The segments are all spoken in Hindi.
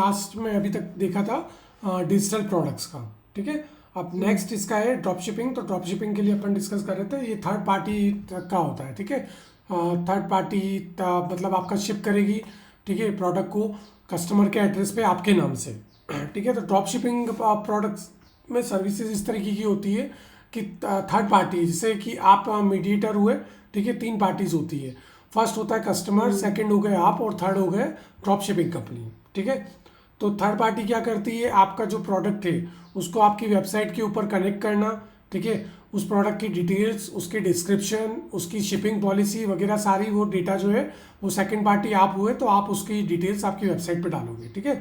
लास्ट में अभी तक देखा था डिजिटल प्रोडक्ट्स का, ठीक है। अब नेक्स्ट इसका है ड्रॉप शिपिंग। तो ड्रॉप शिपिंग के लिए अपन डिस्कस कर रहे थे, ये थर्ड पार्टी का होता है, ठीक है। थर्ड पार्टी मतलब आपका शिप करेगी, ठीक है, प्रोडक्ट को कस्टमर के एड्रेस पे आपके नाम से, ठीक है। तो ड्रॉप शिपिंग प्रोडक्ट्स में सर्विसेज इस तरीके की होती है कि थर्ड पार्टी, जैसे कि आप मीडिएटर हुए, ठीक है, तीन पार्टीज होती है। फर्स्ट होता है कस्टमर, सेकंड हो गए आप, और थर्ड हो गए ड्रॉप शिपिंग कंपनी, ठीक है। तो थर्ड पार्टी क्या करती है, आपका जो प्रोडक्ट है उसको आपकी वेबसाइट के ऊपर कनेक्ट करना, ठीक है। उस प्रोडक्ट की डिटेल्स, उसकी डिस्क्रिप्शन, उसकी शिपिंग पॉलिसी वगैरह सारी वो डेटा जो है वो सेकंड पार्टी आप हुए, तो आप उसकी डिटेल्स आपकी वेबसाइट पे डालोगे, ठीक है।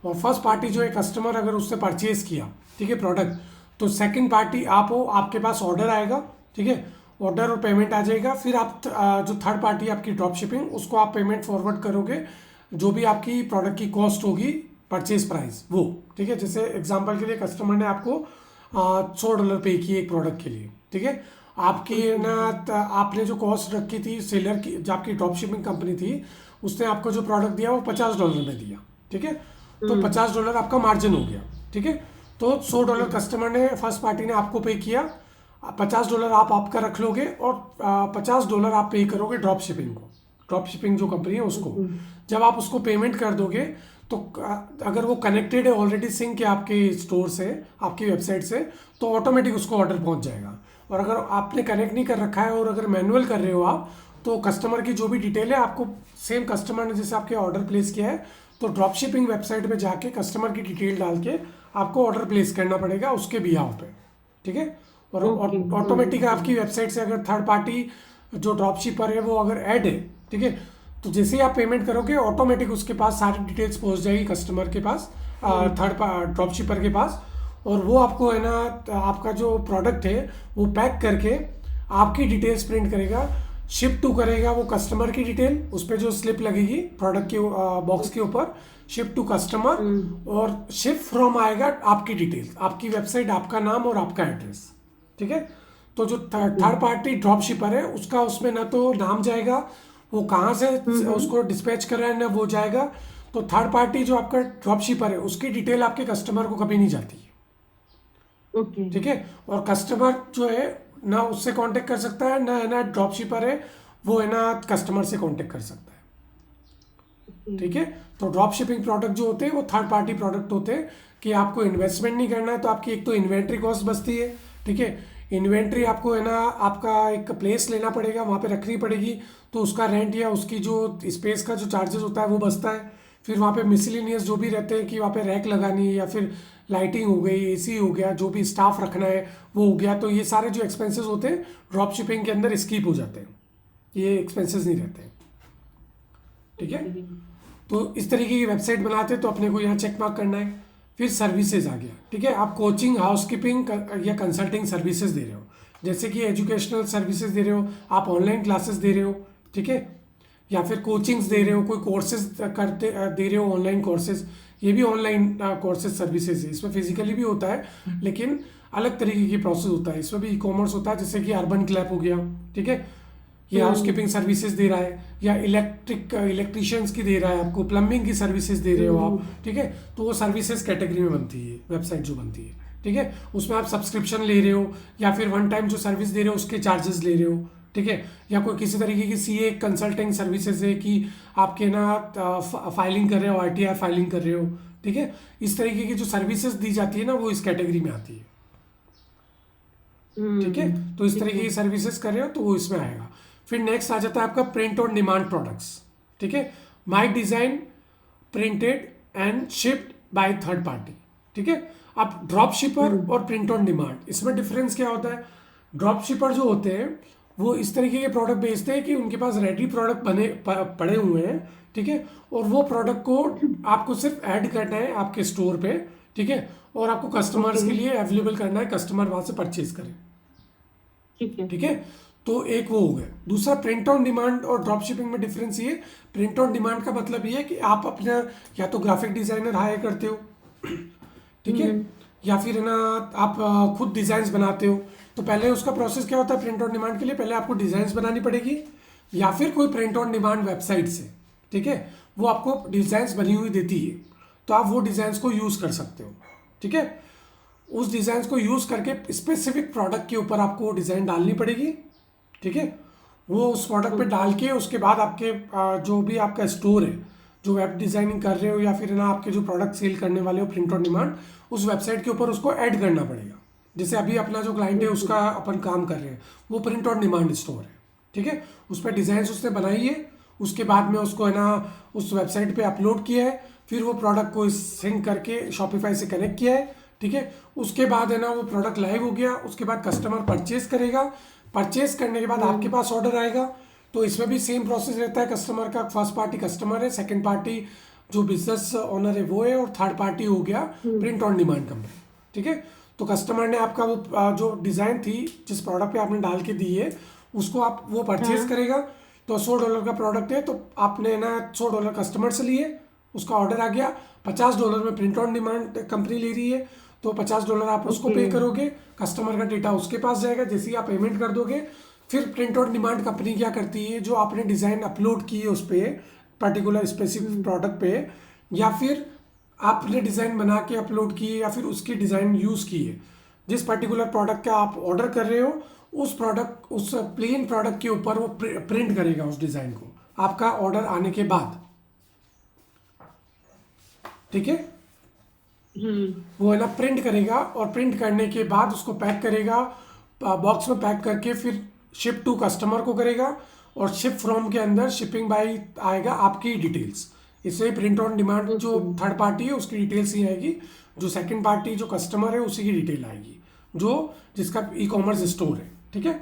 और फर्स्ट पार्टी जो है कस्टमर, अगर उससे परचेज किया, ठीक है, प्रोडक्ट, तो सेकंड पार्टी आप हो, आपके पास ऑर्डर आएगा, ठीक है, ऑर्डर और पेमेंट आ जाएगा। फिर आप जो थर्ड पार्टी आपकी ड्रॉप शिपिंग, उसको आप पेमेंट फॉरवर्ड करोगे, जो भी आपकी प्रोडक्ट की कॉस्ट होगी, परचेज प्राइस वो, ठीक है। जैसे एग्जांपल के लिए कस्टमर ने आपको $100 पे किए एक प्रोडक्ट के लिए, ठीक है। आपकी ना आपने जो कॉस्ट रखी थी सेलर की, जो आपकी ड्रॉप शिपिंग कंपनी थी, उसने आपको जो प्रोडक्ट दिया वो $50 में दिया, ठीक है। तो $50 आपका मार्जिन हो गया, ठीक है। तो $100 कस्टमर ने, फर्स्ट पार्टी ने आपको पे किया, $50 आप आपका रख लोगे, और $50 आप पे करोगे ड्रॉप शिपिंग को, ड्रॉप शिपिंग जो कंपनी है उसको। जब आप उसको पेमेंट कर दोगे, तो अगर वो कनेक्टेड है ऑलरेडी, सिंक है आपके स्टोर से, आपकी वेबसाइट से, तो ऑटोमेटिक उसको ऑर्डर पहुंच जाएगा। और अगर आपने कनेक्ट नहीं कर रखा है और अगर मैनुअल कर रहे हो आप, तो कस्टमर की जो भी डिटेल है आपको, सेम कस्टमर ने जैसे आपके ऑर्डर प्लेस किया है, तो ड्रॉप शिपिंग वेबसाइट में जाके कस्टमर की डिटेल डाल के आपको ऑर्डर प्लेस करना पड़ेगा उसके बिहाफ पे, ठीक है। और ऑटोमेटिक आपकी वेबसाइट से अगर थर्ड पार्टी जो ड्रॉप शिपर है वो अगर ऐड है, ठीक है, तो जैसे ही आप पेमेंट करोगे ऑटोमेटिक उसके पास सारी डिटेल्स पहुंच जाएगी कस्टमर के पास, थर्ड ड्रॉप शिपर के पास। और वो आपको है ना, आपका जो प्रोडक्ट है वो पैक करके आपकी डिटेल्स प्रिंट करेगा, शिप टू करेगा वो कस्टमर की डिटेल, उस पर जो स्लिप लगेगी प्रोडक्ट के बॉक्स के ऊपर, शिप टू कस्टमर, और शिप फ्रॉम आएगा आपकी डिटेल्स, आपकी वेबसाइट, आपका नाम और आपका एड्रेस, ठीक है। तो जो थर्ड पार्टी ड्रॉप शिपर है उसका, उसमें ना तो नाम जाएगा, वो कहाँ से उसको डिस्पैच कर रहा है, ना वो जाएगा। तो थर्ड पार्टी जो आपका ड्रॉप शिपर है उसकी डिटेल आपके कस्टमर को कभी नहीं जाती है, ठीक है। और कस्टमर जो है ना उससे कांटेक्ट कर सकता है, ना है ना ड्रॉप शिपर है वो है ना कस्टमर से कांटेक्ट कर सकता है, ठीक है। तो ड्रॉप शिपिंग प्रोडक्ट जो होते हैं वो थर्ड पार्टी प्रोडक्ट होते हैं कि आपको इन्वेस्टमेंट नहीं करना है, तो आपकी एक तो इन्वेंट्री कॉस्ट बचती है, ठीक है। इन्वेंट्री आपको है ना, आपका एक प्लेस लेना पड़ेगा, वहाँ पे रखनी पड़ेगी, तो उसका रेंट या उसकी जो स्पेस का जो चार्जेस होता है वो बचता है। फिर वहाँ पे मिसलिनियस जो भी रहते हैं कि वहाँ पे रैक लगानी है, या फिर लाइटिंग हो गई, एसी हो गया, जो भी स्टाफ रखना है वो हो गया, तो ये सारे जो एक्सपेंसेस होते हैं ड्रॉप शिपिंग के अंदर स्कीप हो जाते हैं, ये एक्सपेंसेस नहीं रहते हैं, ठीक है। तो इस तरीके की वेबसाइट बनाते हैं, तो अपने को यहाँ चेक मार्क करना है। फिर सर्विसेज आ गया, ठीक है। आप कोचिंग, हाउसकीपिंग या कंसल्टिंग सर्विसेज दे रहे हो, जैसे कि एजुकेशनल सर्विसेज दे रहे हो, आप ऑनलाइन क्लासेस दे रहे हो, ठीक है, या फिर कोचिंग्स दे रहे हो, कोई कोर्सेज करते दे रहे हो, ऑनलाइन कोर्सेज, ये भी ऑनलाइन कोर्सेज सर्विसेज है। इसमें फिजिकली भी होता है लेकिन अलग तरीके की प्रोसेस होता है, इसमें भी ई कॉमर्स होता है, जैसे कि अर्बन क्लैप हो गया, ठीक है, ये हाउसकीपिंग सर्विसेज दे रहा है, या इलेक्ट्रिशियंस की दे रहा है, आपको प्लम्बिंग की सर्विसेज दे रहे हो आप, ठीक है। तो वो सर्विसेज कैटेगरी में बनती है वेबसाइट जो बनती है, ठीक है। उसमें आप सब्सक्रिप्शन ले रहे हो, या फिर वन टाइम जो सर्विस दे रहे हो उसके चार्जेस ले रहे हो, ठीक है। या कोई किसी तरीके की सीए कंसल्टिंग सर्विसेज है कि आपके ना फाइलिंग कर रहे हो, आरटीआर फाइलिंग कर रहे हो, ठीक है। इस तरीके की जो सर्विसेज दी जाती है ना वो इस कैटेगरी में आती है, ठीक है। तो इस तरीके की सर्विसेज कर रहे हो तो वो इसमें आएगा। फिर नेक्स्ट आ जाता है आपका प्रिंट ऑन डिमांड प्रोडक्ट्स, ठीक है। My design printed and shipped by third party, ठीक है। अब ड्रॉप शिपर और प्रिंट ऑन डिमांड, इसमें डिफरेंस क्या होता है। ड्रॉप शिपर जो होते हैं वो इस तरीके के प्रोडक्ट बेचते हैं कि उनके पास रेडी प्रोडक्ट बने पड़े हुए हैं, ठीक है, और वो प्रोडक्ट को आपको सिर्फ ऐड करना है आपके स्टोर पे, ठीक है, और आपको कस्टमर्स के लिए अवेलेबल करना है, कस्टमर वहां से परचेज करें, ठीक है। तो एक वो हो गया। दूसरा प्रिंट ऑन डिमांड और ड्रॉप शिपिंग में डिफरेंस ये, प्रिंट ऑन डिमांड का मतलब ये है कि आप अपना या तो ग्राफिक डिजाइनर हायर करते हो, ठीक है, या फिर ना आप खुद डिजाइन्स बनाते हो। तो पहले उसका प्रोसेस क्या होता है, प्रिंट ऑन डिमांड के लिए पहले आपको डिजाइन्स बनानी पड़ेगी, या फिर कोई प्रिंट ऑन डिमांड वेबसाइट से, ठीक है, वो आपको डिजाइन्स बनी हुई देती है, तो आप वो डिज़ाइंस को यूज़ कर सकते हो, ठीक है। उस डिज़ाइंस को यूज़ करके स्पेसिफिक प्रोडक्ट के ऊपर आपको वो डिज़ाइन डालनी पड़ेगी, ठीक है। वो उस प्रोडक्ट पे डाल के उसके बाद आपके जो भी आपका स्टोर है, जो वेब डिज़ाइनिंग कर रहे हो या फिर ना आपके जो प्रोडक्ट सेल करने वाले हो प्रिंट ऑन डिमांड, उस वेबसाइट के ऊपर उसको ऐड करना पड़ेगा। जैसे अभी अपना जो क्लाइंट है उसका अपन काम कर रहे हैं, वो प्रिंट ऑन डिमांड स्टोर है, ठीक है। उस पर डिज़ाइंस उसने बनाई है, उसके बाद में उसको है ना उस वेबसाइट पे अपलोड किया है, फिर वो प्रोडक्ट को सिंक करके शॉपिफाई से कनेक्ट किया है, ठीक है। उसके बाद है ना वो प्रोडक्ट लाइव हो गया, उसके बाद कस्टमर परचेज करेगा, परचेज करने के बाद आपके पास ऑर्डर आएगा। तो इसमें भी सेम प्रोसेस रहता है, कस्टमर का फर्स्ट पार्टी कस्टमर है, सेकंड पार्टी जो बिजनेस ओनर है वो है, और थर्ड पार्टी हो गया प्रिंट ऑन डिमांड कंपनी, ठीक है। तो कस्टमर ने आपका वो जो डिज़ाइन थी जिस प्रोडक्ट पे आपने डाल के दी है उसको आप वो परचेज करेगा। तो $100 का प्रोडक्ट है, तो आपने ना $100 कस्टमर से लिए, उसका ऑर्डर आ गया, $50 में प्रिंट ऑन डिमांड कंपनी ले रही है, तो $50 आप उसको पे करोगे, कस्टमर का डेटा उसके पास जाएगा। जैसे ही आप पेमेंट कर दोगे, फिर प्रिंट ऑन डिमांड कंपनी क्या करती है, जो आपने डिज़ाइन अपलोड की है उस पर पर्टिकुलर स्पेसिफिक प्रोडक्ट पे, या फिर आपने डिज़ाइन बना के अपलोड की है या फिर उसकी डिज़ाइन यूज़ की है, जिस पर्टिकुलर प्रोडक्ट का आप ऑर्डर कर रहे हो उस प्रोडक्ट उस प्लेन प्रोडक्ट के ऊपर वो प्रिंट करेगा उस डिज़ाइन को आपका ऑर्डर आने के बाद, ठीक है। वो है ना प्रिंट करेगा, और प्रिंट करने के बाद उसको पैक करेगा, बॉक्स में पैक करके फिर शिप टू कस्टमर को करेगा, और शिप फ्रॉम के अंदर शिपिंग बाय आएगा आपकी डिटेल्स। इससे प्रिंट ऑन डिमांड जो थर्ड पार्टी है उसकी डिटेल्स ही आएगी, जो सेकंड पार्टी जो कस्टमर है उसी की डिटेल आएगी, जो जिसका ई कॉमर्स स्टोर है, ठीक है।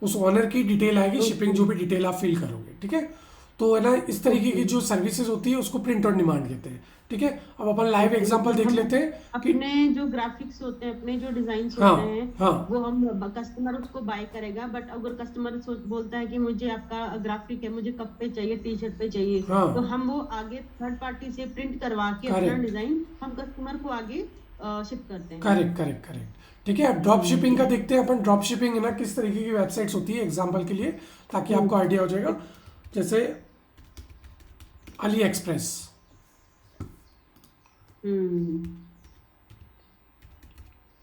उस ऑनर की डिटेल आएगी, शिपिंग जो भी डिटेल आप फिल करोगे, ठीक है। तो है ना इस तरीके की जो सर्विसेज होती है उसको प्रिंट ऑन डिमांड कहते हैं, ठीक है। अब अपन लाइव एग्जांपल देख लेते हैं कि अपने जो ग्राफिक्स होते हैं, अपने जो डिजाइन्स हाँ होते हैं, हाँ वो हम कस्टमर उसको बाय करेगा। बट अगर कस्टमर बोलता है कि मुझे आपका ग्राफिक है, मुझे कप पे चाहिए, टी शर्ट पे चाहिए, हाँ तो हम वो आगे थर्ड पार्टी से प्रिंट करवा के अपना करेक्ट डिजाइन हम कस्टमर को आगे शिप करते हैं। करेक्ट करेक्ट करेक्ट, ठीक है। अब ड्रॉप शिपिंग का देखते हैं अपन। ड्रॉप शिपिंग है ना किस तरीके की वेबसाइट्स होती है एग्जांपल के लिए, ताकि आपको आइडिया हो जाएगा। जैसे अली एक्सप्रेस, हम्म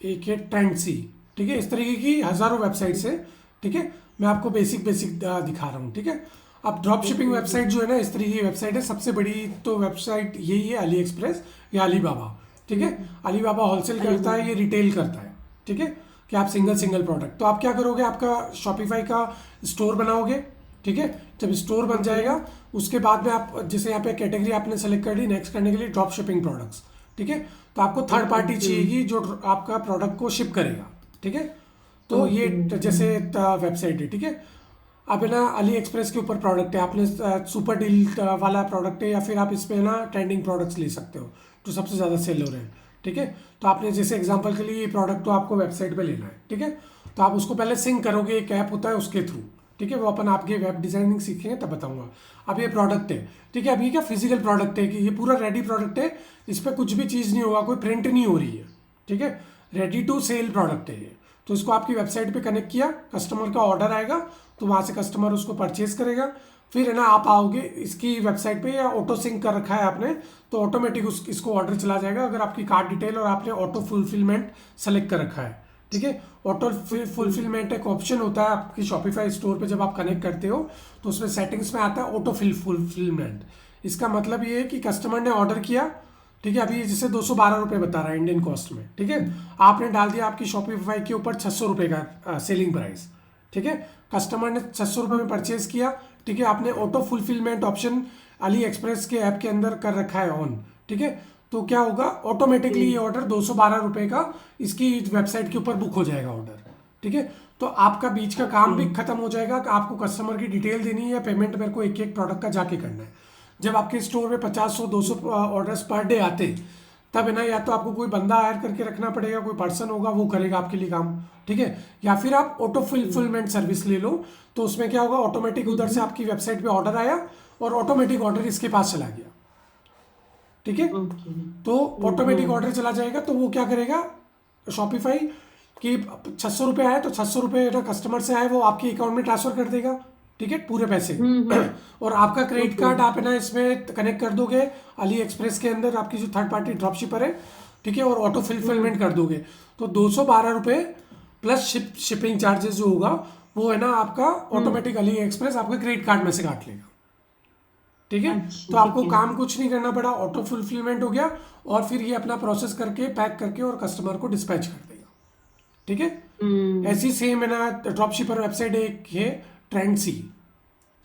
एक है ट्रेंड सी, ठीक है। इस तरीके की हज़ारों वेबसाइट्स है, ठीक है। मैं आपको बेसिक बेसिक दिखा रहा हूँ, ठीक है। अब ड्रॉप शिपिंग वेबसाइट जो है ना इस तरीके की वेबसाइट है। सबसे बड़ी तो वेबसाइट यही है अली एक्सप्रेस या अलीबाबा, ठीक है। अलीबाबा होलसेल करता है, ये रिटेल करता है, ठीक है। कि आप सिंगल सिंगल प्रोडक्ट, तो आप क्या करोगे, आपका शॉपिफाई का स्टोर बनाओगे, ठीक है। जब स्टोर बन जाएगा उसके बाद में आप जैसे यहाँ पे कैटेगरी आपने सेलेक्ट कर ली नेक्स्ट करने के लिए ड्रॉप शिपिंग प्रोडक्ट्स, ठीक है। तो आपको थर्ड पार्टी चाहिएगी जो आपका प्रोडक्ट को शिप करेगा, ठीक है। तो ये जैसे वेबसाइट है, ठीक है। अब है ना अली एक्सप्रेस के ऊपर प्रोडक्ट है, आपने सुपर डील वाला प्रोडक्ट है, या फिर आप इस पे ना ट्रेंडिंग प्रोडक्ट्स ले सकते हो जो सबसे ज़्यादा सेल हो रहे हैं, ठीक है। तो आपने जैसे एग्जांपल के लिए ये प्रोडक्ट तो आपको वेबसाइट पे लेना है, ठीक है। तो आप उसको पहले सिंक करोगे, एक ऐप होता है उसके थ्रू, ठीक है। वो अपन आपके वेब डिज़ाइनिंग सीखेंगे तब बताऊंगा। अब ये प्रोडक्ट है, ठीक है। अब ये क्या फिजिकल प्रोडक्ट है कि ये पूरा रेडी प्रोडक्ट है, इस पर कुछ भी चीज़ नहीं होगा, कोई प्रिंट नहीं हो रही है, ठीक है। रेडी टू सेल प्रोडक्ट है ये। तो इसको आपकी वेबसाइट पे कनेक्ट किया, कस्टमर का ऑर्डर आएगा तो वहाँ से कस्टमर उसको परचेज करेगा। फिर है ना आप आओगे इसकी वेबसाइट पे, या ऑटो सिंक कर रखा है आपने तो ऑटोमेटिक इसको ऑर्डर चला जाएगा, अगर आपकी कार्ड डिटेल और आपने ऑटो फुलफिलमेंट सेलेक्ट कर रखा है, ठीक है। ऑटो फुलफिलमेंट एक ऑप्शन होता है आपकी शॉपिफाई स्टोर पे, जब आप कनेक्ट करते हो तो उसमें सेटिंग्स में आता है ऑटो फुलफिलमेंट। इसका मतलब ये है कि कस्टमर ने ऑर्डर किया, ठीक है। अभी ये जैसे 212 रुपये बता रहा है इंडियन कॉस्ट में, ठीक है। आपने डाल दिया आपकी शॉपिफाई के ऊपर 600 रुपये का सेलिंग प्राइस, ठीक है। कस्टमर ने 600 रुपये में परचेज किया, ठीक है। आपने auto fulfilment option Ali express के ऐप के अंदर कर रखा है ऑन, ठीक है। तो क्या होगा, ऑटोमेटिकली ये ऑर्डर 212 रुपये का इसकी वेबसाइट के ऊपर बुक हो जाएगा ऑर्डर, ठीक है। तो आपका बीच का काम भी खत्म हो जाएगा कि आपको कस्टमर की डिटेल देनी है या पेमेंट मेरे को एक एक प्रोडक्ट का जाके करना है। जब आपके स्टोर में 50 100 200 ऑर्डर्स पर डे आते, तब है ना या तो आपको कोई बंदा हायर करके रखना पड़ेगा, कोई पर्सन होगा वो करेगा आपके लिए काम, ठीक है। या फिर आप ऑटो फुलफिलमेंट सर्विस ले लो, तो उसमें क्या होगा, ऑटोमेटिक उधर से आपकी वेबसाइट पे ऑर्डर आया और ऑटोमेटिक ऑर्डर इसके पास चला गया, ठीक है। तो ऑटोमेटिक ऑर्डर चला जाएगा, तो वो क्या करेगा शॉपिफाई कि 600 रुपये आए तो 600 रुपये ना कस्टमर से आए वो आपके अकाउंट में ट्रांसफर कर देगा, ठीक है, पूरे पैसे। हम्म। और आपका क्रेडिट कार्ड आप है ना इसमें कनेक्ट कर दोगे अली एक्सप्रेस के अंदर, आपकी जो थर्ड पार्टी ड्रॉप शिपर है, ठीक है, और ऑटो फिलफिलमेंट कर दोगे तो 212 रुपये प्लस शिपिंग चार्जेस जो होगा वो है ना आपका ऑटोमेटिक अली एक्सप्रेस आपके क्रेडिट कार्ड में से काट लेगा। ठीक है, अच्छा तो आपको ठीक है। काम कुछ नहीं करना पड़ा, ऑटो फुलफिलमेंट हो गया और फिर ये अपना प्रोसेस करके पैक करके और कस्टमर को डिस्पैच कर देगा। ठीक है, ऐसी सेम है ना ड्रॉप शिपर वेबसाइट एक है ट्रेंड सी,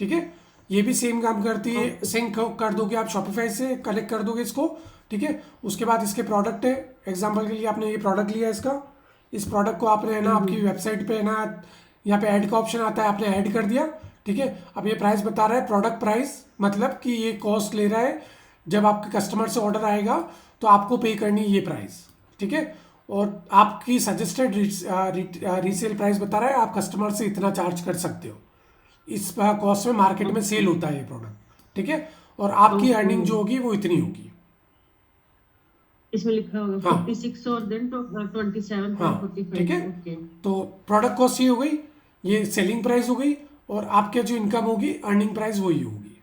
ठीक है, ये भी सेम काम करती है। ओके। सिंक कर दोगे आप शॉपिफाई से, कनेक्ट कर दोगे इसको, ठीक है। उसके बाद इसके प्रोडक्ट है, एग्जांपल के लिए आपने ये प्रोडक्ट लिया इसका, इस प्रोडक्ट को आपने है ना आपकी वेबसाइट पे है ना यहाँ पे ऐड का ऑप्शन आता है, आपने ऐड कर दिया, ठीक है। अब ये प्राइस बता रहा है प्रोडक्ट प्राइस, मतलब कि ये कॉस्ट ले रहा है, जब आपके कस्टमर से ऑर्डर आएगा तो आपको पे करनी है ये प्राइस, ठीक है। और आपकी सजेस्टेड रीसेल प्राइस बता रहा है, आप कस्टमर से इतना चार्ज कर सकते हो, इस कॉस्ट में मार्केट में सेल होता है ये प्रोडक्ट, ठीक है। और आपकी अर्निंग जो होगी वो इतनी होगी। इसमें लिखा होगा हाँ 56 और देन तो 27.45। हाँ, ठीक है। ओके। तो प्रोडक्ट कॉस्ट ये हो गई, ये सेलिंग प्राइस हो गई, और आपके जो इनकम होगी अर्निंग प्राइस वही होगी,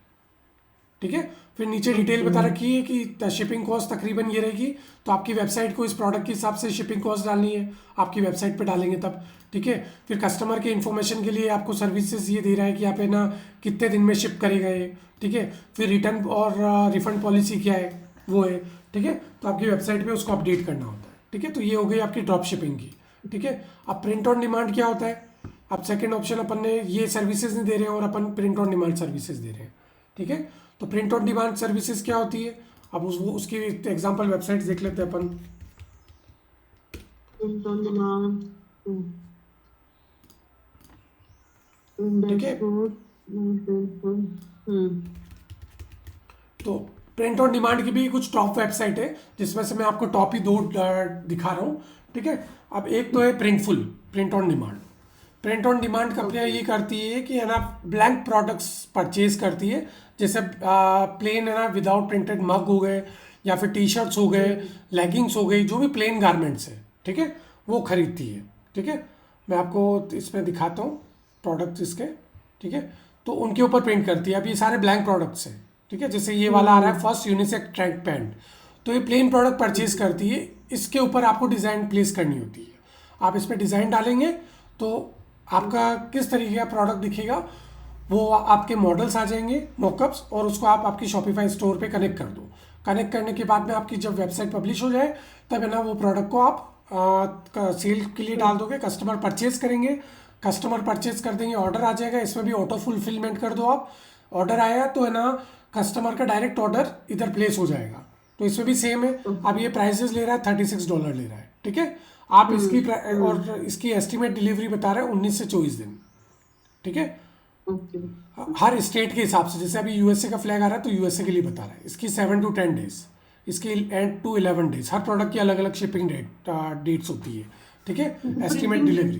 ठीक है। फिर नीचे डिटेल बता रखी है कि शिपिंग कॉस्ट तकरीबन ये रहेगी, तो आपकी वेबसाइट को इस प्रोडक्ट के हिसाब से शिपिंग कॉस्ट डालनी है, आपकी वेबसाइट पे डालेंगे तब, ठीक है। फिर कस्टमर के इन्फॉर्मेशन के लिए आपको सर्विसेज ये दे रहा है कि आप है ना कितने दिन में शिप करेगा ये, ठीक है। फिर रिटर्न और रिफंड पॉलिसी क्या है वो है, ठीक है। तो आपकी वेबसाइट पे उसको अपडेट करना होता है, ठीक है। तो ये हो गई आपकी ड्रॉप शिपिंग की, ठीक है। अब प्रिंट ऑन डिमांड क्या होता है, अब सेकंड ऑप्शन अपन ने ये सर्विसेज नहीं दे रहे हैं और अपन प्रिंट ऑन डिमांड सर्विसेज दे रहे हैं, ठीक है। तो प्रिंट ऑन डिमांड सर्विसेज क्या होती है, अब उसकी एग्जांपल वेबसाइट देख लेते हैं अपन, प्रिंट ऑन डिमांड। ठीक है। हम्म। तो प्रिंट ऑन डिमांड की भी कुछ टॉप वेबसाइट है, जिसमें से मैं आपको टॉप ही दो दिखा रहा हूँ, ठीक है। अब एक तो है Printful, print on demand. Print on demand कंपनियां ये करती है कि है ना ब्लैंक प्रोडक्ट्स परचेज करती है, जैसे प्लेन है ना विदाउट प्रिंटेड मग हो गए, या फिर टी शर्ट्स हो गए, लेगिंग्स हो गई, जो भी प्लेन गारमेंट्स है, ठीक है, वो खरीदती है, ठीक है। मैं आपको इसमें दिखाता हूँ प्रोडक्ट्स इसके, ठीक है। तो उनके ऊपर प्रिंट करती है। अब ये सारे ब्लैंक प्रोडक्ट्स हैं, ठीक है। जैसे ये वाला आ रहा है फर्स्ट यूनिसेक ट्रैक पैंट, तो ये प्लेन प्रोडक्ट परचेज करती है, इसके ऊपर आपको डिज़ाइन प्लेस करनी होती है। आप इस पर डिज़ाइन डालेंगे तो आपका किस तरीके का प्रोडक्ट दिखेगा, वो आपके मॉडल्स आ जाएंगे मॉकअप्स, और उसको आप आपकी शॉपिफाई स्टोर पे कनेक्ट कर दो। कनेक्ट करने के बाद में आपकी जब वेबसाइट पब्लिश हो जाए तब है ना वो प्रोडक्ट को आप सेल के लिए डाल दोगे, कस्टमर परचेज करेंगे, कस्टमर परचेज कर देंगे, ऑर्डर आ जाएगा, इसमें भी ऑटो फुलफिलमेंट कर दो आप, ऑर्डर आया तो है ना कस्टमर का डायरेक्ट ऑर्डर इधर प्लेस हो जाएगा। तो इसमें भी सेम है, अब ये प्राइसेस ले रहा है $36 ले रहा है, ठीक है। आप इसकी और इसकी एस्टिमेट डिलीवरी बता रहे हैं 19 से 24 दिन, ठीक है। ओके। हर स्टेट के हिसाब से, जैसे अभी यूएसए का फ्लैग आ रहा है तो यूएसए के लिए बता रहा है, इसकी 7 to 10 डेज, इसकी 8 to 11 डेज, हर प्रोडक्ट की अलग अलग शिपिंग डेट्स होती है, ठीक है। एस्टिमेट डिलीवरी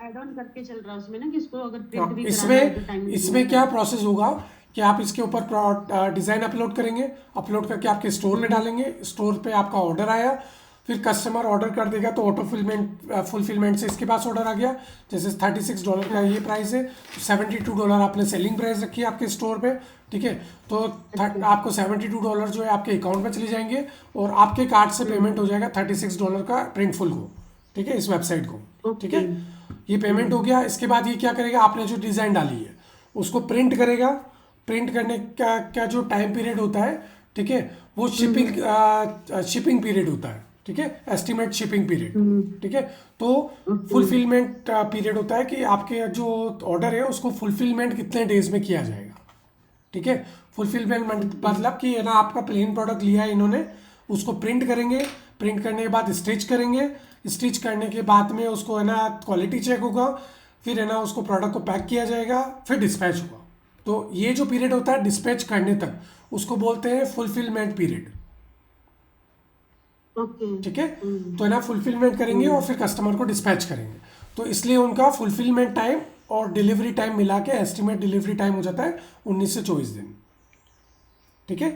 ऐड ऑन करके चल रहा है उसमें ना कि इसको अगर प्रिंट भी कराना है इसमें तो टाइम इसमें क्या प्रोसेस होगा कि आप इसके ऊपर डिज़ाइन अपलोड करेंगे, अपलोड करके आपके स्टोर में डालेंगे, स्टोर पे आपका ऑर्डर आया, फिर कस्टमर ऑर्डर कर देगा तो ऑटो फुलफिलमेंट से इसके पास ऑर्डर आ गया। जैसे $36 का ये प्राइस है, तो $72 आपने सेलिंग प्राइस रखी है आपके स्टोर पे, ठीक है। तो आपको $72 जो है आपके अकाउंट में चले जाएंगे और आपके कार्ड से पेमेंट हो जाएगा $36 का प्रिंटफुल को, ठीक है, इस वेबसाइट को, ठीक है। ये पेमेंट हो गया। इसके बाद ये क्या करेगा, आपने जो डिज़ाइन डाली है उसको प्रिंट करेगा, प्रिंट करने का जो टाइम पीरियड होता है, ठीक है, वो शिपिंग पीरियड होता है, ठीक है, एस्टिमेट शिपिंग पीरियड, ठीक है। तो फुलफिलमेंट पीरियड होता है कि आपके जो ऑर्डर है उसको फुलफिलमेंट कितने डेज में किया जाएगा, ठीक है। फुलफिलमेंट मतलब कि है ना आपका प्लेन प्रोडक्ट लिया है इन्होंने, उसको प्रिंट करेंगे, प्रिंट करने के बाद स्टिच करेंगे, स्टिच करने के बाद में उसको है ना क्वालिटी चेक होगा, फिर है ना उसको प्रोडक्ट को पैक किया जाएगा, फिर डिस्पैच होगा। तो ये जो पीरियड होता है डिस्पैच करने तक उसको बोलते हैं फुलफिलमेंट पीरियड, ठीक है। तो है ना फुलफिलमेंट करेंगे और फिर कस्टमर को डिस्पैच करेंगे, तो इसलिए उनका फुलफिलमेंट टाइम और डिलीवरी टाइम मिला के एस्टिमेट डिलीवरी टाइम हो जाता है 19 से 24 दिन, ठीक है।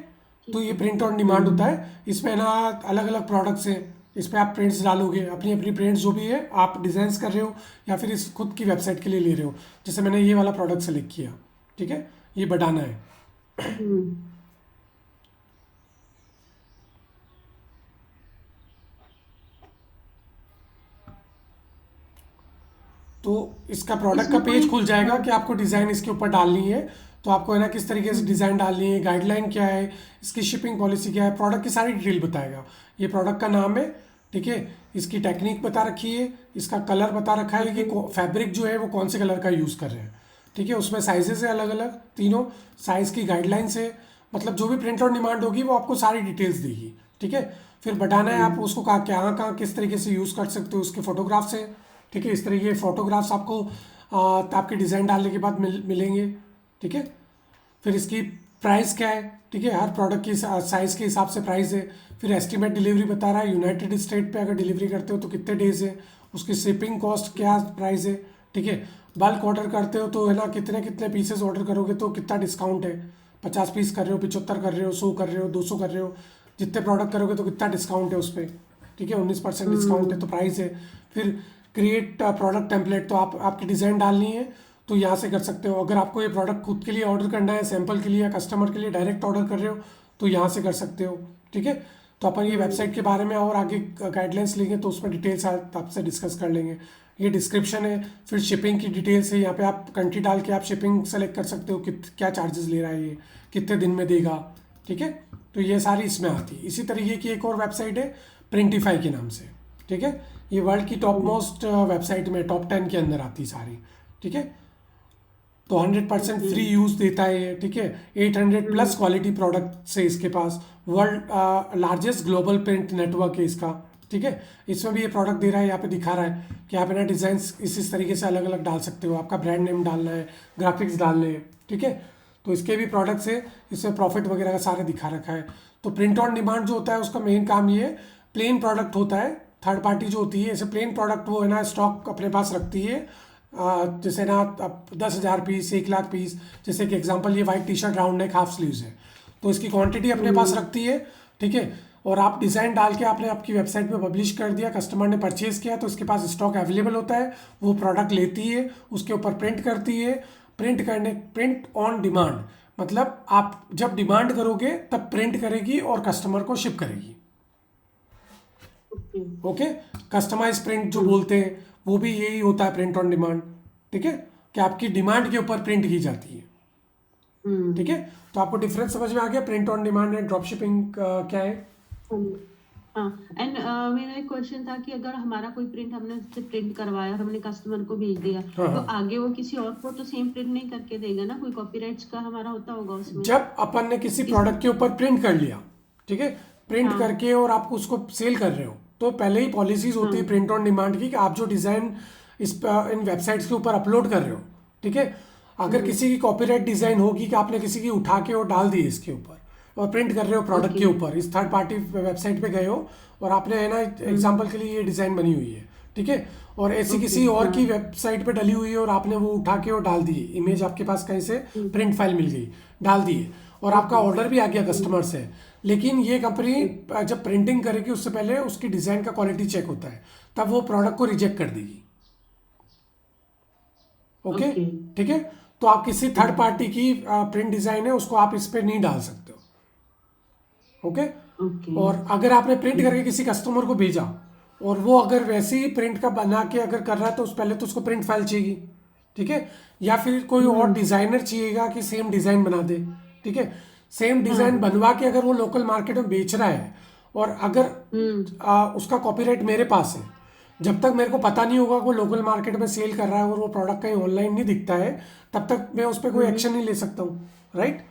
तो ये प्रिंट ऑन डिमांड होता है। इसमें ना अलग अलग प्रोडक्ट्स हैं, इस पर आप प्रिंट्स डालोगे, अपनी अपनी प्रिंट्स जो भी है आप डिज़ाइंस कर रहे हो या फिर इस खुद की वेबसाइट के लिए ले रहे हो। जैसे मैंने ये वाला प्रोडक्ट सेलेक्ट किया, ठीक है, ये बढ़ाना है। हम्म, तो इसका प्रोडक्ट का इसमें पेज कोई खुल जाएगा कि आपको डिज़ाइन इसके ऊपर डालनी है, तो आपको है ना किस तरीके से डिज़ाइन डालनी है, गाइडलाइन क्या है, इसकी शिपिंग पॉलिसी क्या है, प्रोडक्ट की सारी डिटेल बताएगा। ये प्रोडक्ट का नाम है, ठीक है, इसकी टेक्निक बता रखी है, इसका कलर बता रखा है कि फैब्रिक जो है वो कौन से कलर का यूज़ कर रहे हैं, ठीक है, उसमें साइजेस है अलग अलग तीनों, साइज़ की गाइडलाइंस है, मतलब जो भी प्रिंट ऑन डिमांड होगी वो आपको सारी डिटेल्स देगी, ठीक है। फिर बताना है आप उसको कहाँ कहाँ किस तरीके से यूज़ कर सकते हो, उसके फोटोग्राफ्स हैं, ठीक है, इस तरीके के फोटोग्राफ्स आपको आपके डिज़ाइन डालने के बाद मिलेंगे, ठीक है। फिर इसकी प्राइस क्या है, ठीक है, हर प्रोडक्ट की साइज़ के हिसाब से प्राइस है। फिर एस्टीमेट डिलीवरी बता रहा है, यूनाइटेड स्टेट पे अगर डिलीवरी करते हो तो कितने डेज़ है, उसकी शिपिंग कॉस्ट क्या प्राइस है, ठीक है। बल्क ऑर्डर करते हो तो है ना कितने कितने पीसेस ऑर्डर करोगे तो कितना डिस्काउंट है, 50 पीस कर रहे हो, 75 कर रहे हो, 100 कर रहे हो, 200 कर रहे हो, जितने प्रोडक्ट करोगे तो कितना डिस्काउंट है उस पर, ठीक है, 19% डिस्काउंट है तो प्राइस है। फिर क्रिएट प्रोडक्ट टेम्पलेट, तो आप आपकी डिज़ाइन डालनी है तो यहाँ से कर सकते हो। अगर आपको ये प्रोडक्ट खुद के लिए ऑर्डर करना है, सैंपल के लिए या कस्टमर के लिए डायरेक्ट ऑर्डर कर रहे हो तो यहाँ से कर सकते हो, ठीक है। तो अपन ये वेबसाइट के बारे में और आगे गाइडलाइंस लेंगे तो उसमें डिटेल्स आपसे डिस्कस कर लेंगे। ये डिस्क्रिप्शन है, फिर शिपिंग की डिटेल्स है, यहाँ पे आप कंट्री डाल के आप शिपिंग सेलेक्ट कर सकते हो कि क्या चार्जेस ले रहा है, ये कितने दिन में देगा, ठीक है। तो ये सारी इसमें आती है। इसी तरीके की एक और वेबसाइट है प्रिंटिफाई के नाम से, ठीक है, ये वर्ल्ड की टॉप मोस्ट वेबसाइट में टॉप 10 के अंदर आती सारी, ठीक है। तो 100% फ्री यूज़ देता है ये, ठीक है। 800 प्लस क्वालिटी प्रोडक्ट्स है इसके पास, world largest global print network है इसका, ठीक है। इसमें भी ये प्रोडक्ट दे रहा है, यहाँ पे दिखा रहा है कि आप ना डिज़ाइन इस तरीके से अलग अलग डाल सकते हो, आपका ब्रांड नेम डालना है, ग्राफिक्स डालने हैं, ठीक है। तो इसके भी प्रोडक्ट्स है, इसमें प्रॉफिट वगैरह का सारा दिखा रखा है। तो प्रिंट ऑन डिमांड जो होता है उसका मेन काम ये है, प्लेन प्रोडक्ट होता है, थर्ड पार्टी जो होती है ऐसे प्लेन प्रोडक्ट वो है ना स्टॉक अपने पास रखती है, जैसे ना अब 10,000 पीस, 1 लाख पीस, जैसे कि एग्जांपल ये white T shirt round neck half sleeves है, तो इसकी क्वांटिटी अपने पास रखती है, ठीक है। और आप डिज़ाइन डाल के आपने आपकी वेबसाइट पे पब्लिश कर दिया, कस्टमर ने परचेज़ किया तो इसके पास स्टॉक अवेलेबल होता है, वो प्रोडक्ट लेती है, उसके ऊपर प्रिंट करती है, प्रिंट ऑन डिमांड, मतलब आप जब डिमांड करोगे तब प्रिंट करेगी और कस्टमर को शिप करेगी, ओके। ओके। कस्टमाइज प्रिंट जो बोलते हैं वो भी यही होता है प्रिंट ऑन डिमांड, ठीक है, कि आपकी डिमांड के ऊपर प्रिंट की जाती है, ठीक है। तो आपको डिफरेंस समझ में आ गया print on demand and drop shipping क्या है। हाँ, एंड मेरा एक क्वेश्चन था कि अगर हमारा कोई प्रिंट हमने उससे प्रिंट करवाया और हमने कस्टमर को भेज दिया, हाँ तो हाँ, आगे वो किसी और को तो सेम प्रिंट नहीं करके देगा ना, कोई कॉपीराइट्स का हमारा होता होगा उसमें। जब अपन ने किसी इस प्रोडक्ट के ऊपर प्रिंट कर लिया, ठीक है, प्रिंट हाँ करके और आप उसको सेल कर रहे हो तो पहले ही पॉलिसीज होती है हाँ प्रिंट ऑन डिमांड की कि आप जो डिज़ाइन इन वेबसाइट्स के ऊपर अपलोड कर रहे हो, ठीक है, अगर किसी की कॉपीराइट डिज़ाइन होगी कि आपने किसी की उठा के और डाल दी इसके ऊपर और प्रिंट कर रहे हो प्रोडक्ट के ओके ऊपर, इस थर्ड पार्टी वेबसाइट पे गए हो और आपने है ना एग्जांपल के लिए ये डिज़ाइन बनी हुई है, ठीक है, और ऐसी ओके किसी और हाँ की वेबसाइट पे डली हुई है और आपने वो उठा के और डाल दी, इमेज आपके पास कहीं से प्रिंट फाइल मिल गई, डाल दिए और आपका ऑर्डर भी आ गया कस्टमर से, लेकिन ये कंपनी जब प्रिंटिंग करेगी उससे पहले उसकी डिज़ाइन का क्वालिटी चेक होता है, तब वो प्रोडक्ट को रिजेक्ट कर देगी, ओके, ओके ठीक है। तो आप किसी थर्ड पार्टी की प्रिंट डिज़ाइन है उसको आप इस पर नहीं डाल सकते हो, ओके। ओके और अगर आपने प्रिंट करके किसी कस्टमर को भेजा और वो अगर वैसे ही प्रिंट का बना के अगर कर रहा है तो उस पहले तो उसको प्रिंट फाइल चाहिए, ठीक है, या फिर कोई और डिज़ाइनर चाहिएगा कि सेम डिज़ाइन बना दे, ठीक है। सेम डिज़ाइन हाँ बनवा के अगर वो लोकल मार्केट में बेच रहा है और अगर उसका कॉपीराइट मेरे पास है, जब तक मेरे को पता नहीं होगा कि वो लोकल मार्केट में सेल कर रहा है और वो प्रोडक्ट कहीं ऑनलाइन नहीं दिखता है, तब तक मैं उस पर कोई एक्शन नहीं ले सकता हूँ, राइट।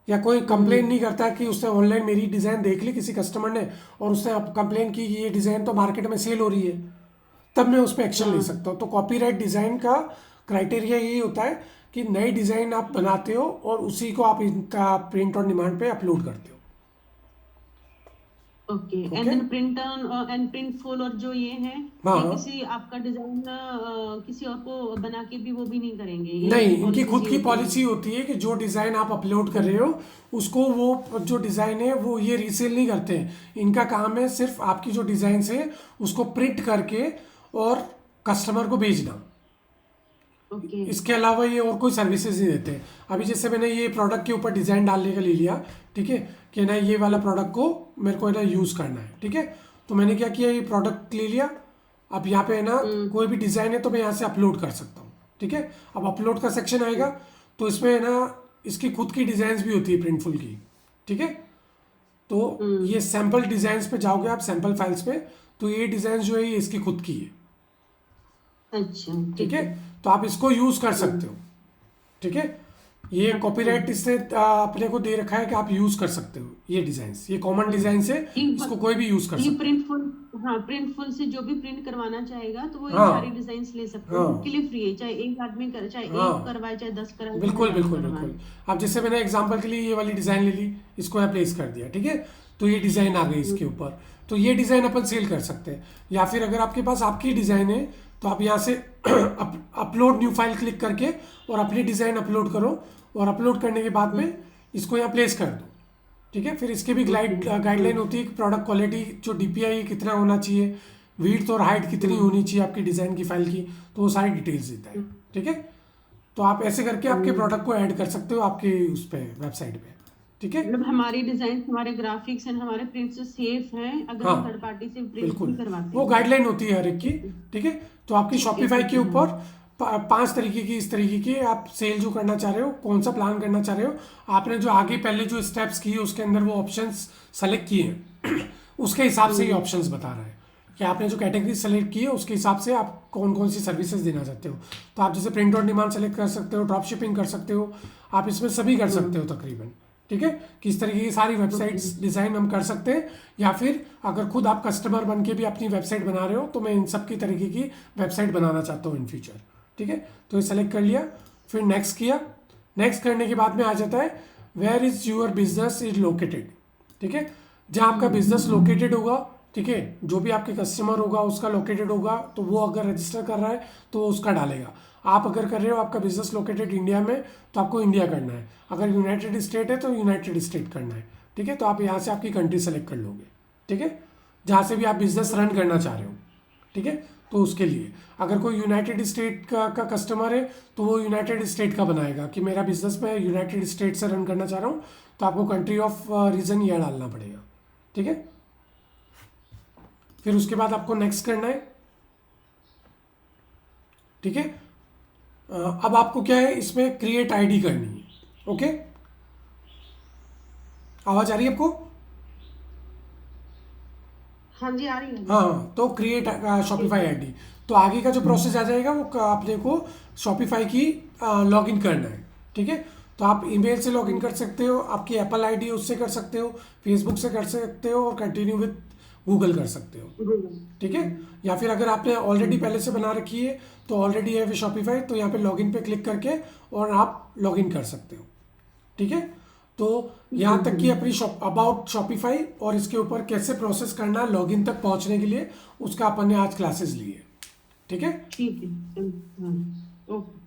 या कोई कंप्लेन नहीं करता कि उसने ऑनलाइन मेरी डिज़ाइन देख ली किसी कस्टमर ने और उसने कंप्लेन की कि ये डिज़ाइन तो मार्केट में सेल हो रही है, तब मैं उस पर एक्शन ले सकता हूँ। तो कॉपीराइट डिज़ाइन का क्राइटेरिया यही होता है कि नई डिज़ाइन आप बनाते हो और उसी को आप इनका प्रिंट ऑन डिमांड पे अपलोड करते हो, okay. And okay. Then print on and print full, और जो ये है, हाँ ये हाँ, किसी आपका डिजाइन किसी और को बना के भी वो भी नहीं करेंगे, ये नहीं, इनकी इनकी पॉलिसीज खुद ये की होती है। पॉलिसी होती है कि जो डिज़ाइन आप अपलोड कर रहे हो उसको वो जो डिज़ाइन है वो ये रीसेल नहीं करते हैं, इनका काम है सिर्फ आपकी जो डिज़ाइन है उसको प्रिंट करके और कस्टमर को भेजना, ओके। इसके अलावा ये और कोई सर्विसेज नहीं देते। अभी जैसे मैंने ये प्रोडक्ट के ऊपर डिज़ाइन डालने का ले लिया, ठीक है, कि ना ये वाला प्रोडक्ट को मेरे को है ना यूज़ करना है, ठीक है। तो मैंने क्या किया, ये प्रोडक्ट ले लिया। अब यहाँ पे है ना कोई भी डिज़ाइन है तो मैं यहाँ से अपलोड कर सकता हूँ, ठीक है। अब अपलोड का सेक्शन आएगा तो इसमें है ना इसकी खुद की डिज़ाइंस भी होती है प्रिंटफुल की, ठीक है। तो ये सैम्पल डिज़ाइंस पे जाओगे आप, सैम्पल फाइल्स पे, तो ये डिज़ाइन जो है ये इसकी खुद की है, अच्छा ठीक ठीक है। है। तो आप इसको यूज़ कर सकते हो, ठीक है। ये कॉपीराइट इससे अपने को दे रखा है कि आप यूज़ कर सकते हो ये डिज़ाइंस, ये कॉमन डिज़ाइन से इसको कोई भी यूज़ कर ये सकता प्रिंटफुल, हाँ प्रिंटफुल से जो भी प्रिंट करवाना चाहेगा तो वो है। ये सारी हाँ डिजाइन ले सकते हैं, हाँ सबके लिए फ्री है, चाहे एक आदमी करे, चाहे एक हाँ, करवाए, चाहे 10 कराए, चाहे बिल्कुल 1000 बिल्कुल करवाए। बिल्कुल। अब जैसे मैंने एग्जांपल के लिए ये वाली डिज़ाइन ले ली, इसको यहाँ प्लेस कर दिया, ठीक है। तो ये डिज़ाइन आ गई इसके ऊपर, तो ये डिज़ाइन अपन सेल कर सकते हैं। या फिर अगर आपके पास आपकी डिज़ाइन है तो आप यहाँ से अपलोड न्यू फाइल क्लिक करके और अपनी डिज़ाइन अपलोड करो, और अपलोड करने के बाद में इसको यहाँ प्लेस कर दो, ठीक है। फिर इसके भी गाइडलाइन होती है कि प्रोडक्ट क्वालिटी जो डीपीआई कितना होना चाहिए, विड्थ और हाइट कितनी होनी चाहिए आपकी डिज़ाइन की फाइल की, तो वो सारी डिटेल्स देता है, ठीक है। तो आप ऐसे करके आपके प्रोडक्ट को ऐड कर सकते हो आपके उस पे वेबसाइट पे, ठीक है। मतलब हमारी डिजाइन, हमारे ग्राफिक्स एंड हमारे प्रिंट से सेफ है अगर हम हाँ थर्ड पार्टी से प्रिंट बिल्कुल, नहीं करवाते वो हैं। गाइडलाइन होती है हर एक की, ठीक है। तो आपकी शॉपिफाई के ऊपर हाँ। 5 तरीके की, इस तरीके की आप सेल जो करना चाह रहे हो, कौन सा प्लान करना चाह रहे हो, आपने जो आगे पहले जो स्टेप्स किए उसके अंदर वो ऑप्शंस सेलेक्ट किए हैं उसके हिसाब से ये ऑप्शंस बता रहा है कि आपने जो कैटेगरी सेलेक्ट की है उसके हिसाब से आप कौन कौन सी सर्विसेज देना चाहते हो। तो आप जैसे प्रिंट ऑन डिमांड सेलेक्ट कर सकते हो, ड्रॉप शिपिंग कर सकते हो, आप इसमें सभी कर सकते हो तकरीबन, ठीक है। कि इस तरीके की सारी वेबसाइट्स डिज़ाइन हम कर सकते हैं। या फिर अगर खुद आप कस्टमर बन के भी अपनी वेबसाइट बना रहे हो तो मैं इन सब की तरीके की वेबसाइट बनाना चाहता हूँ इन फ्यूचर, ठीक है। तो ये सेलेक्ट कर लिया, फिर नेक्स्ट किया। नेक्स्ट करने के बाद में आ जाता है where is your business is located, ठीक है। जहाँ आपका बिजनेस लोकेटेड होगा, ठीक है, जो भी आपके कस्टमर होगा उसका लोकेटेड होगा, तो वो अगर रजिस्टर कर रहा है तो वो उसका डालेगा। आप अगर कर रहे हो आपका बिजनेस लोकेटेड इंडिया में तो आपको इंडिया करना है, अगर यूनाइटेड स्टेट है तो यूनाइटेड स्टेट करना है, ठीक है। तो आप यहाँ से आपकी कंट्री सेलेक्ट कर लोगे, ठीक है, जहाँ से भी आप बिजनेस रन करना चाह रहे हो, ठीक है। तो उसके लिए अगर कोई यूनाइटेड स्टेट का कस्टमर है तो वो यूनाइटेड स्टेट का बनाएगा कि मेरा बिजनेस मैं यूनाइटेड स्टेट से रन करना चाह रहा हूँ, तो आपको कंट्री ऑफ रीजन यह डालना पड़ेगा, ठीक है। फिर उसके बाद आपको नेक्स्ट करना है, ठीक है। अब आपको क्या है, इसमें क्रिएट आईडी करनी है, ओके। आवाज आ रही है आपको? हाँ जी आ रही है। हाँ, तो क्रिएट शॉपिफाई आईडी, तो आगे का जो प्रोसेस आ जाएगा वो अपने को शॉपिफाई की लॉगिन करना है, ठीक है। तो आप ईमेल से लॉगिन कर सकते हो, आपकी एप्पल आईडी उससे कर सकते हो, फेसबुक से कर सकते हो, और कंटिन्यू विद गूगल कर सकते हो, ठीक है। या फिर अगर आपने ऑलरेडी पहले से बना रखी है तो ऑलरेडी है शॉपिफाई, तो यहाँ पे लॉगिन पे क्लिक करके और आप लॉगिन कर सकते हो, ठीक है। तो यहाँ तक कि अपनी अबाउट शॉपिफाई और इसके ऊपर कैसे प्रोसेस करना है लॉगिन तक पहुँचने के लिए, उसका अपन ने आज क्लासेस ली है, ठीक है। ठीक है। हाँ, ओके।